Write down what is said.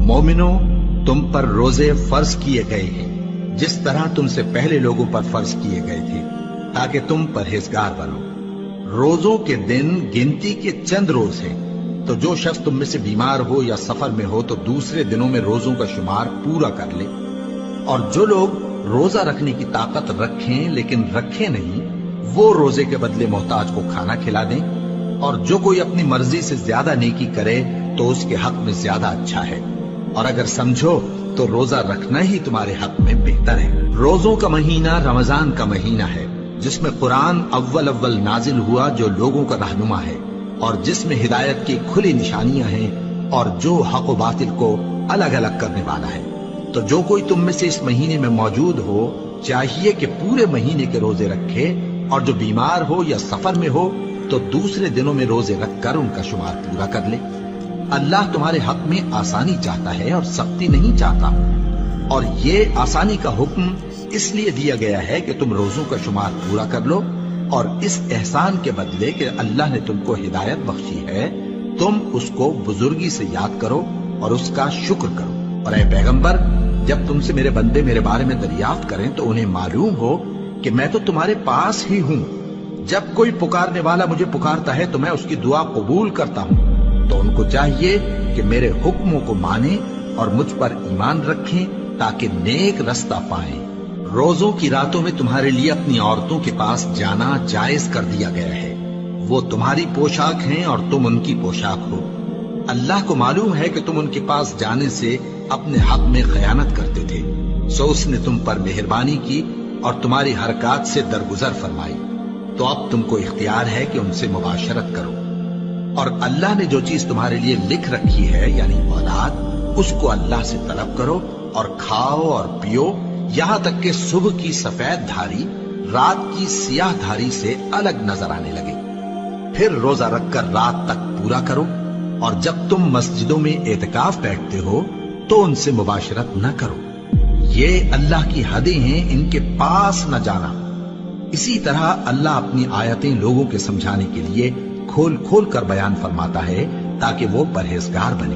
मोमिनो, तुम पर रोजे फर्ज किए गए हैं जिस तरह तुमसे पहले लोगों पर फर्ज किए गए थे, ताकि तुम परहेजगार बनो। रोजों के दिन गिनती के चंद रोज हैं, तो जो शख्स तुम में से बीमार हो या सफर में हो तो दूसरे दिनों में रोजों का शुमार पूरा कर ले। और जो लोग रोजा रखने की ताकत रखें लेकिन रखें नहीं, वो रोजे के बदले मोहताज को खाना खिला दें। और जो कोई अपनी मर्जी से ज्यादा नेकी करे तो उसके हक में ज्यादा अच्छा है। और अगर समझो तो रोजा रखना ही तुम्हारे हक में बेहतर है। रोजों का महीना रमजान का महीना है, जिसमें कुरान अव्वल नाजिल हुआ, जो लोगों का रहनुमा है और जिसमें हिदायत की खुली निशानियां हैं और जो हक व बातिल को अलग अलग करने वाला है। तो जो कोई तुम में से इस महीने में मौजूद हो, चाहिए कि पूरे महीने के रोजे रखे, और जो बीमार हो या सफर में हो तो दूसरे दिनों में रोजे रखकर उनका शुमार पूरा कर ले। अल्लाह तुम्हारे हक में आसानी चाहता है और सख्ती नहीं चाहता। और ये आसानी का हुक्म इसलिए दिया गया है कि तुम रोजों का शुमार पूरा कर लो, और इस एहसान के बदले कि अल्लाह ने तुमको हिदायत बख्शी है, तुम उसको बुजुर्गी से याद करो और उसका शुक्र करो। और ऐ पैगंबर, जब तुमसे मेरे बंदे मेरे बारे में दरियाफ्त करें तो उन्हें मालूम हो कि मैं तो तुम्हारे पास ही हूं। जब कोई पुकारने वाला मुझे पुकारता है तो मैं उसकी दुआ कबूल करता हूं। तो उनको चाहिए कि मेरे हुक्मों को माने और मुझ पर ईमान रखें, ताकि नेक रास्ता पाएं। रोजों की रातों में तुम्हारे लिए अपनी औरतों के पास जाना जायज कर दिया गया है। वो तुम्हारी पोशाक हैं और तुम उनकी पोशाक हो। अल्लाह को मालूम है कि तुम उनके पास जाने से अपने हक में खयानत करते थे, सो उसने तुम पर मेहरबानी की और तुम्हारी हरकत से दरगुजर फरमाई। तो अब तुमको इख्तियार है कि उनसे मुबाशरत करो। और अल्लाह ने जो चीज तुम्हारे लिए लिख रखी है, यानी औलाद, उसको अल्लाह से तलब करो और खाओ और पियो, यहां तक कि सुबह की सफेद धारी रात की सियाह धारी से अलग नजर आने लगे। फिर रोजा रखकर रात तक पूरा करो। और जब तुम मस्जिदों में एतकाफ बैठते हो तो उनसे मुबाशरत न करो। ये अल्लाह की हदें हैं, इनके पास न जाना। इसी तरह अल्लाह अपनी आयतें लोगों के समझाने के लिए खोल खोल कर बयान फरमाता है, ताकि वो परहेजगार बने।